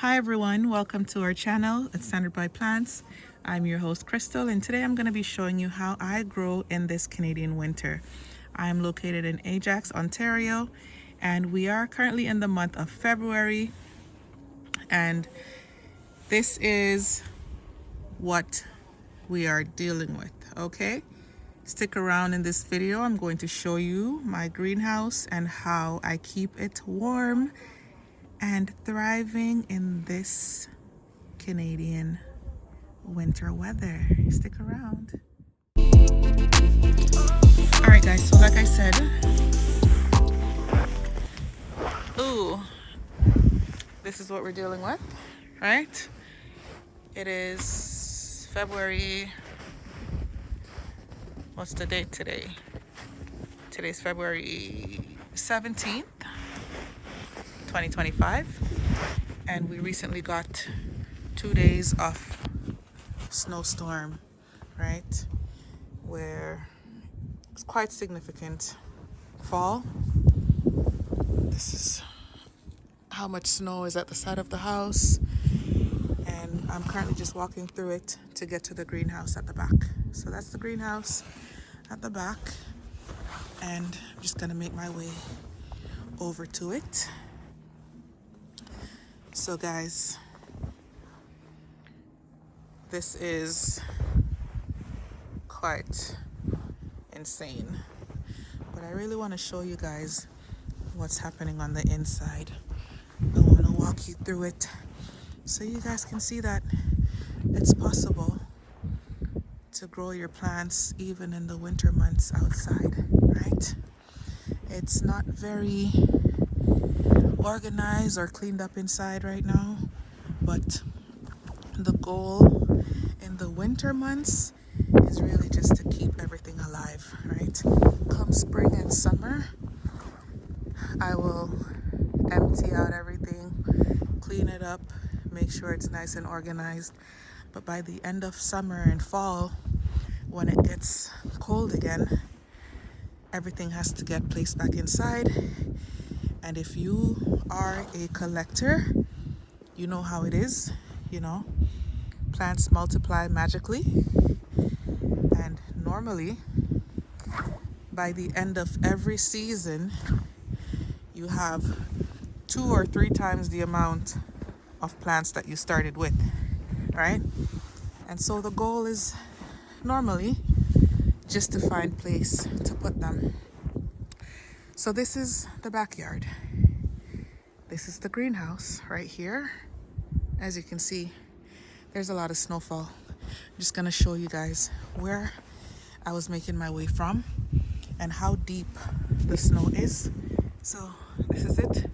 Hi everyone, welcome to our channel at Standard by Plants. I'm your host Crystal, and today I'm going to be showing you how I grow in this Canadian winter. I'm located in Ajax, Ontario, and we are currently in the month of February, and this is what we are dealing with. Okay, stick around. In this video I'm going to show you my greenhouse and how I keep it warm and thriving in this Canadian winter weather. Stick around. All right guys, so like I said, this is what we're dealing with, right? It is February, what's the date today? Today's February 17th, 2025, and we recently got 2 days of snowstorm, right, where it's quite significant fall. This is how much snow is at the side of the house, and I'm currently just walking through it to get to the greenhouse at the back. So that's the greenhouse at the back, and I'm just gonna make my way over to it. So guys, this is quite insane, but I really want to show you guys what's happening on the inside. I want to walk you through it so you guys can see that it's possible to grow your plants even in the winter months outside, right? It's not very organized or cleaned up inside right now, but the goal in the winter months is really just to keep everything alive, right? Come spring and summer, I will empty out everything, clean it up, make sure it's nice and organized. But by the end of summer and fall, when it gets cold again, everything has to get placed back inside. And if you are a collector, you know how it is, you know, plants multiply magically, and normally by the end of every season you have 2 or 3 times the amount of plants that you started with, right? And so the goal is normally just to find place to put them. So this is the backyard. This is the greenhouse right here. As you can see, there's a lot of snowfall. I'm just gonna show you guys where I was making my way from and how deep the snow is. So this is it.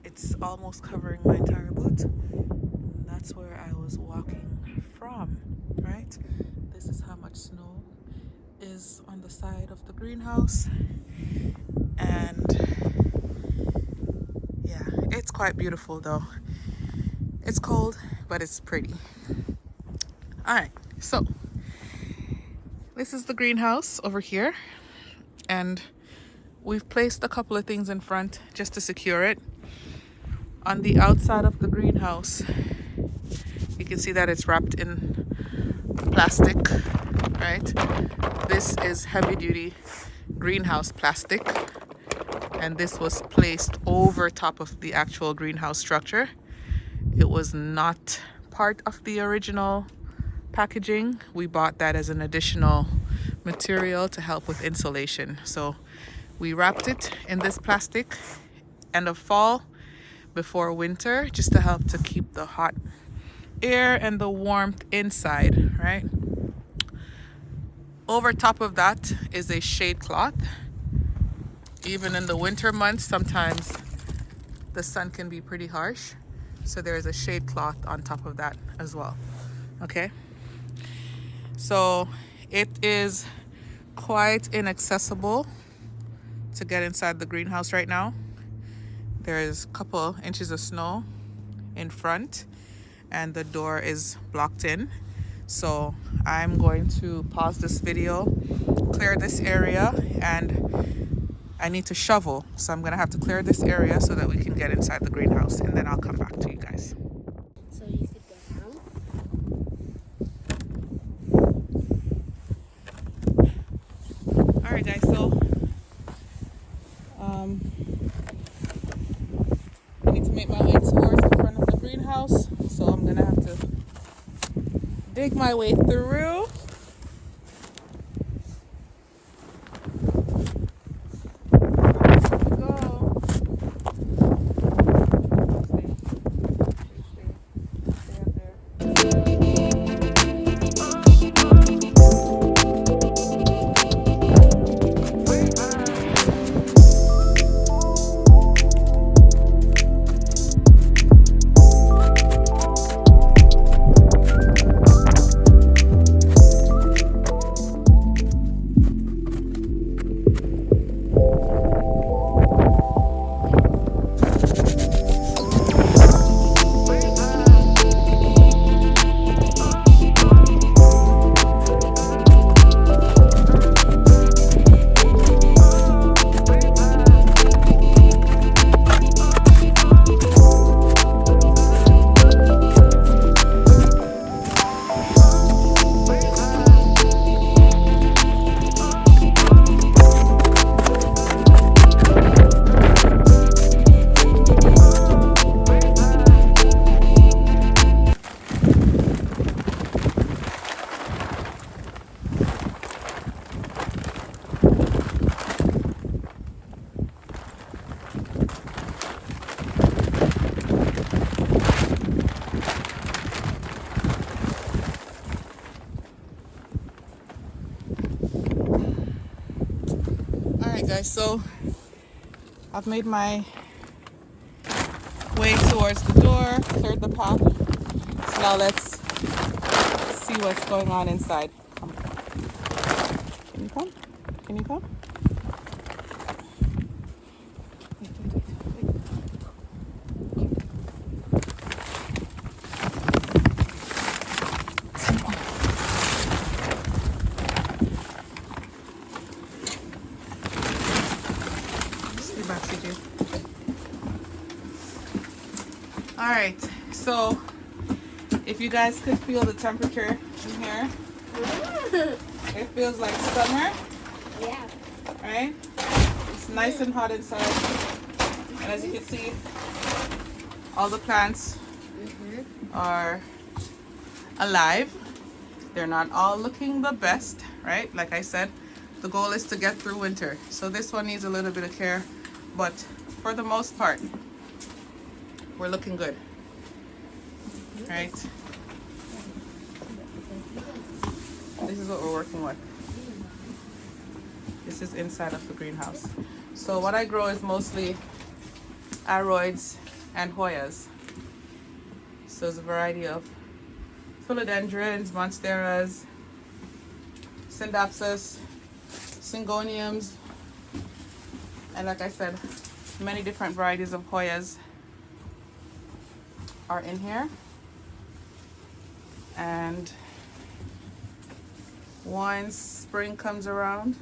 It's almost covering my entire boot. That's where I was walking from, right? This is how much snow is on the side of the greenhouse. And yeah, it's quite beautiful though. It's cold, but it's pretty. All right, so this is the greenhouse over here, and we've placed a couple of things in front just to secure it. On the outside of the greenhouse, you can see that it's wrapped in plastic, right? This is heavy duty greenhouse plastic, and this was placed over top of the actual greenhouse structure. It was not part of the original packaging. We bought that as an additional material to help with insulation. So we wrapped it in this plastic end of fall before winter, just to help to keep the hot air and the warmth inside, right? Over top of that is a shade cloth. Even in the winter months, sometimes the sun can be pretty harsh. So there is a shade cloth on top of that as well. Okay. So it is quite inaccessible to get inside the greenhouse right now. There is a couple inches of snow in front, and the door is blocked in. So I'm going to pause this video, clear this area, and I need to shovel. So I'm gonna have to clear this area so that we can get inside the greenhouse, and then I'll come back to you guys. Dig my way through. Go. Stay up there. Alright guys, so I've made my way towards the door, cleared the path. So now let's see what's going on inside. Come. Can you come? Can you come? Stay back, CJ. Alright, so if you guys could feel the temperature in here, it feels like summer. Yeah. Right? It's nice and hot inside. And as you can see, all the plants are alive. They're not all looking the best, right? Like I said, the goal is to get through winter. So this one needs a little bit of care, but for the most part, we're looking good, right? This is what we're working with. This is inside of the greenhouse. So what I grow is mostly aroids and hoyas. So it's a variety of philodendrons, monsteras, syngoniums, syngoniums, and like I said, many different varieties of hoyas are in here. And once spring comes around,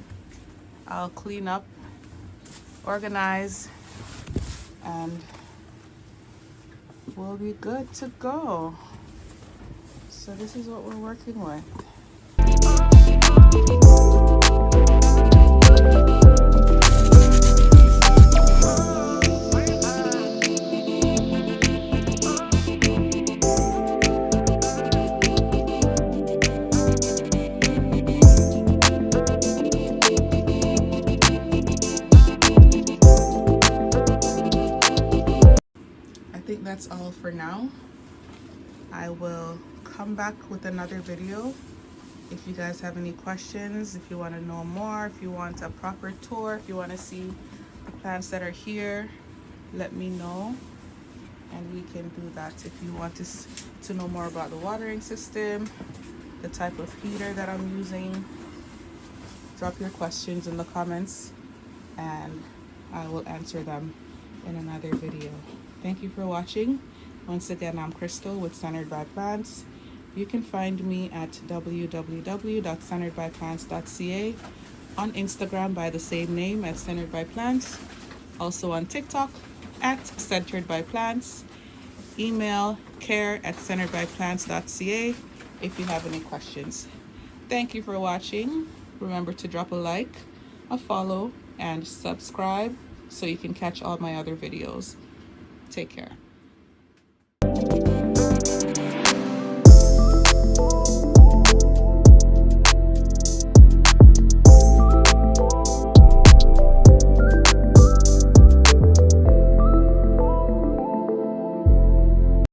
I'll clean up, organize, and we'll be good to go. So this is what we're working with. I think that's all for now. I will come back with another video. If you guys have any questions, if you want to know more, if you want a proper tour, if you want to see the plants that are here, let me know and we can do that. If you want to know more about the watering system, the type of heater that I'm using, drop your questions in the comments and I will answer them in another video. Thank you for watching. Once again, I'm Crystal with Centered by Plants. You can find me at www.centeredbyplants.ca, on Instagram by the same name at Centered by Plants, also on TikTok at Centered by Plants, email care@centeredbyplants.ca if you have any questions. Thank you for watching. Remember to drop a like, a follow, and subscribe so you can catch all my other videos. Take care.